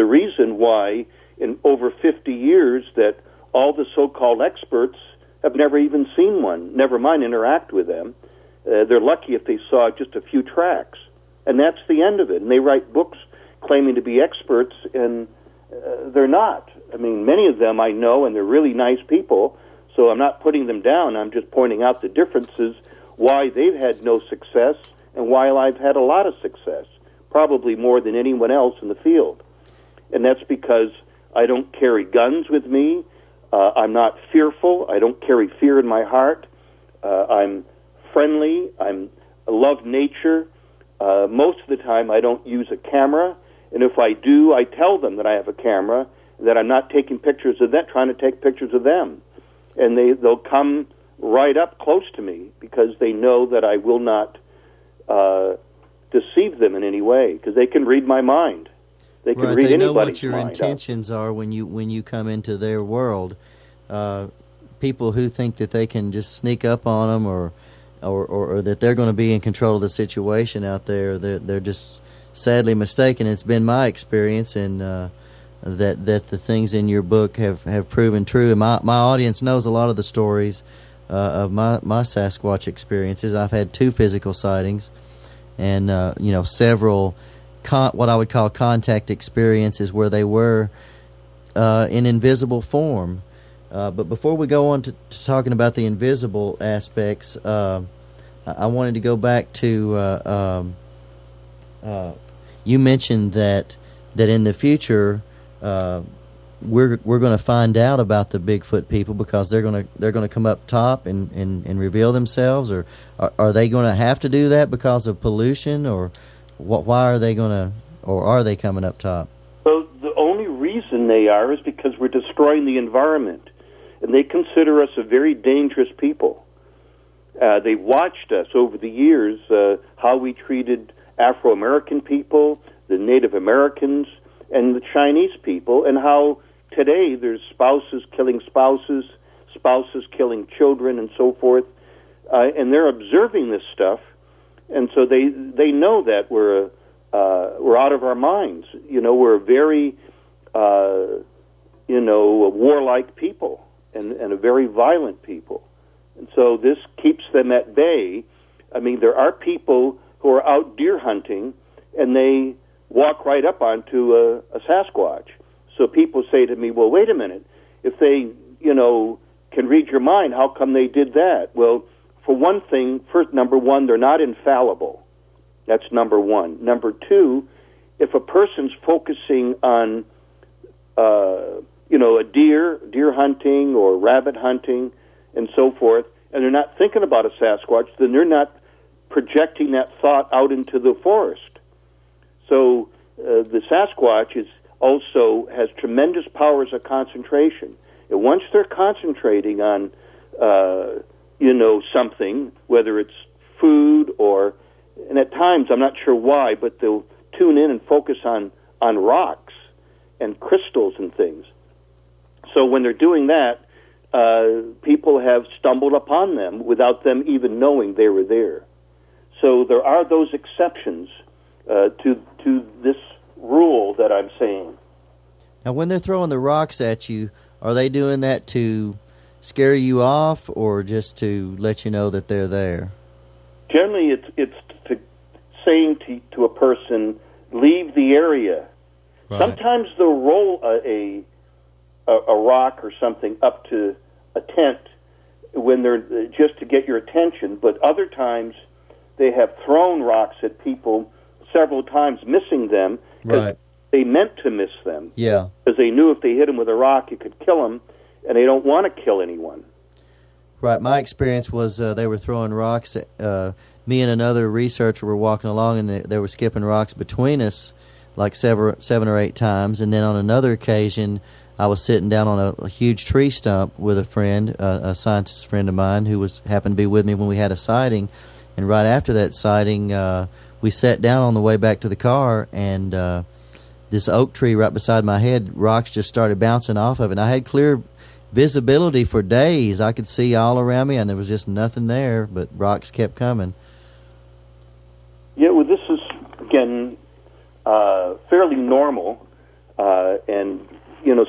the reason why in over 50 years that all the so-called experts have never even seen one, never mind interact with them. They're lucky if they saw just a few tracks. And that's the end of it. And they write books claiming to be experts, and they're not. I mean, many of them I know, and they're really nice people, so I'm not putting them down. I'm just pointing out the differences, why they've had no success and why I've had a lot of success, probably more than anyone else in the field. And that's because I don't carry guns with me. I'm not fearful. I don't carry fear in my heart. I'm friendly. I love nature. Most of the time I don't use a camera, and if I do, I tell them that I have a camera, that I'm not taking pictures of them, trying to take pictures of them. And they'll come right up close to me because they know that I will not deceive them in any way, because they can read my mind. They can read anybody's mind. They know what your intentions are when you come into their world. People who think that they can just sneak up on them or that they're going to be in control of the situation out there, they're just sadly mistaken. It's been my experience, and that the things in your book have proven true. And my audience knows a lot of the stories of my Sasquatch experiences. I've had 2 physical sightings, and several what I would call contact experiences where they were in invisible form. But before we go on to talking about the invisible aspects, I wanted to go back to you mentioned that in the future we're going to find out about the Bigfoot people because they're going to come up top and reveal themselves, or are they going to have to do that because of pollution, or why are they going to, or are they coming up top? So the only reason they are is because we're destroying the environment. And they consider us a very dangerous people. They watched us over the years, how we treated Afro-American people, the Native Americans, and the Chinese people, and how today there's spouses killing spouses, spouses killing children, and so forth. And they're observing this stuff, and so they know that we're out of our minds. We're very warlike people. And a very violent people. And so this keeps them at bay. I mean, there are people who are out deer hunting, and they walk right up onto a Sasquatch. So people say to me, well, wait a minute. If they, can read your mind, how come they did that? Well, for one thing, number one, they're not infallible. That's number one. Number two, if a person's focusing on a deer hunting or rabbit hunting and so forth, and they're not thinking about a Sasquatch, then they're not projecting that thought out into the forest. So the Sasquatch also has tremendous powers of concentration. And once they're concentrating on, something, whether it's food and at times, I'm not sure why, but they'll tune in and focus on rocks and crystals and things. So when they're doing that, people have stumbled upon them without them even knowing they were there. So there are those exceptions to this rule that I'm saying. Now, when they're throwing the rocks at you, are they doing that to scare you off or just to let you know that they're there? Generally, it's saying to a person, leave the area. Right. Sometimes they'll roll a rock or something up to a tent when they're just to get your attention, but other times they have thrown rocks at people several times, missing them because they meant to miss them. Yeah, because they knew if they hit them with a rock, it could kill them, and they don't want to kill anyone. Right. My experience was they were throwing rocks at me and another researcher were walking along, and they were skipping rocks between us like 7 or 8 times, and then on another occasion, I was sitting down on a huge tree stump with a friend, a scientist friend of mine, who happened to be with me when we had a sighting. And right after that sighting, we sat down on the way back to the car, and this oak tree right beside my head, rocks just started bouncing off of it. And I had clear visibility for days. I could see all around me, and there was just nothing there, but rocks kept coming. Yeah, well, this is, again, fairly normal. And,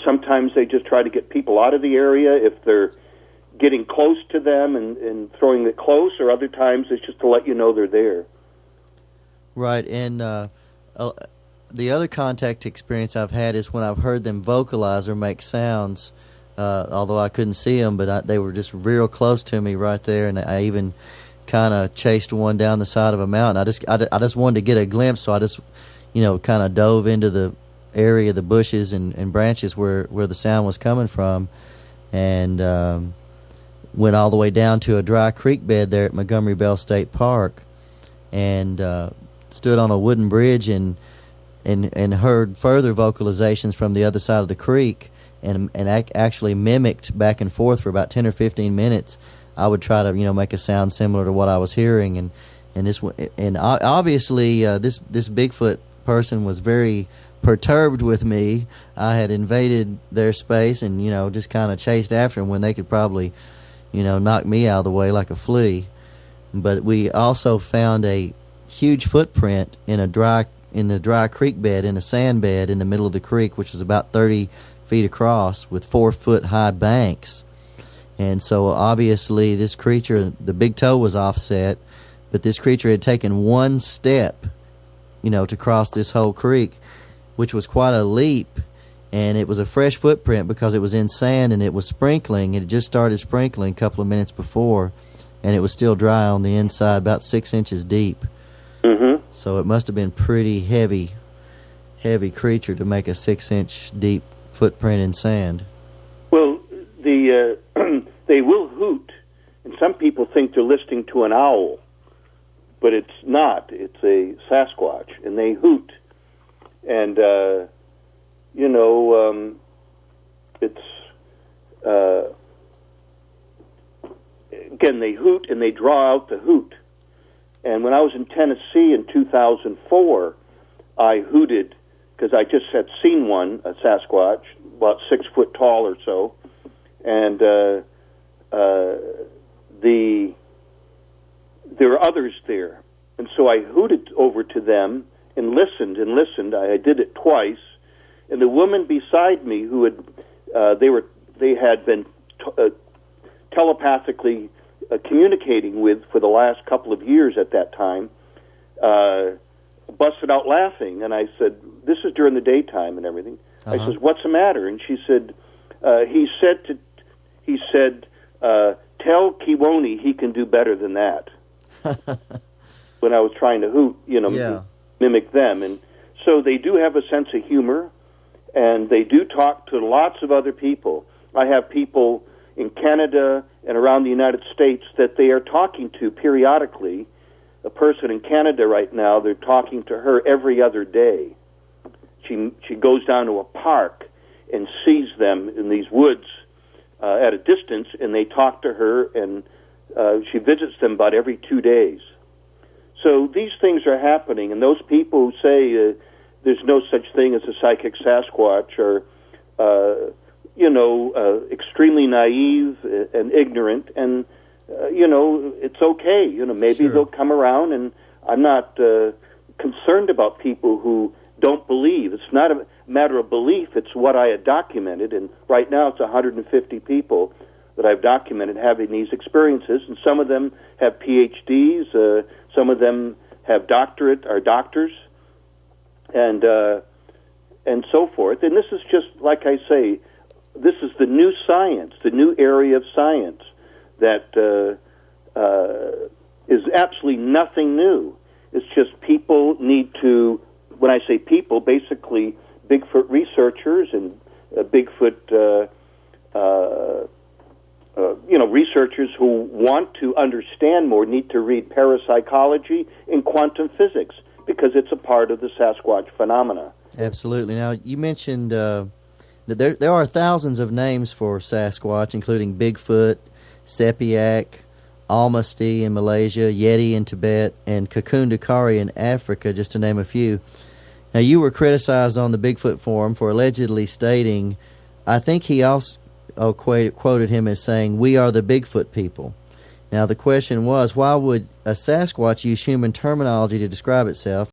sometimes they just try to get people out of the area if they're getting close to them and throwing it close, or other times it's just to let you know they're there. Right, and the other contact experience I've had is when I've heard them vocalize or make sounds, although I couldn't see them, but they were just real close to me right there, and I even kind of chased one down the side of a mountain. I just wanted to get a glimpse, so I just, kind of dove into the area, the bushes and branches where the sound was coming from, and went all the way down to a dry creek bed there at Montgomery Bell State Park, and stood on a wooden bridge and heard further vocalizations from the other side of the creek, and actually mimicked back and forth for about 10 or 15 minutes. I would try to make a sound similar to what I was hearing, and obviously this Bigfoot person was very perturbed with me. I had invaded their space and just kind of chased after them when they could probably knock me out of the way like a flea. But we also found a huge footprint in the dry creek bed, in a sand bed in the middle of the creek, which was about 30 feet across with 4-foot high banks. And so obviously this creature, the big toe was offset, but this creature had taken one step to cross this whole creek, which was quite a leap. And it was a fresh footprint because it was in sand and it was sprinkling. It had just started sprinkling a couple of minutes before, and it was still dry on the inside, about 6 inches deep. Mm-hmm. So it must have been pretty heavy creature to make a 6-inch deep footprint in sand. Well, they will hoot, and some people think they're listening to an owl, but it's not. It's a Sasquatch, and they hoot. And, it's, again, they hoot and they draw out the hoot. And when I was in Tennessee in 2004, I hooted because I just had seen one, a Sasquatch, about 6 foot tall or so. And there were others there. And so I hooted over to them and listened and listened. I did it twice. And the woman beside me, who they had been telepathically communicating with for the last couple of years at that time, busted out laughing. And I said, "This is during the daytime and everything." I said, "What's the matter?" And she said, "He said, tell Kewaunee he can do better than that." When I was trying to hoot, mimic them. And so they do have a sense of humor, and they do talk to lots of other people. I have people in Canada and around the United States that they are talking to periodically. A person in Canada right now, they're talking to her every other day. She goes down to a park and sees them in these woods at a distance, and they talk to her, and she visits them about every 2 days. So these things are happening, and those people who say there's no such thing as a psychic Sasquatch are, extremely naive and ignorant, and, it's okay. Maybe Sure. They'll come around, and I'm not concerned about people who don't believe. It's not a matter of belief. It's what I had documented, and right now it's 150 people that I've documented having these experiences, and some of them have PhDs, some of them have are doctors, and so forth. And this is just, like I say, this is the new science, the new area of science that is absolutely nothing new. It's just people need to, when I say people, basically Bigfoot researchers and Bigfoot researchers who want to understand more need to read parapsychology and quantum physics, because it's a part of the Sasquatch phenomena. Absolutely. Now, you mentioned that there are thousands of names for Sasquatch, including Bigfoot, Sepiak, Almasty in Malaysia, Yeti in Tibet, and Kakundakari in Africa, just to name a few. Now, you were criticized on the Bigfoot forum for allegedly stating, I think he also quoted him as saying, "We are the Bigfoot people." Now, the question was, why would a Sasquatch use human terminology to describe itself?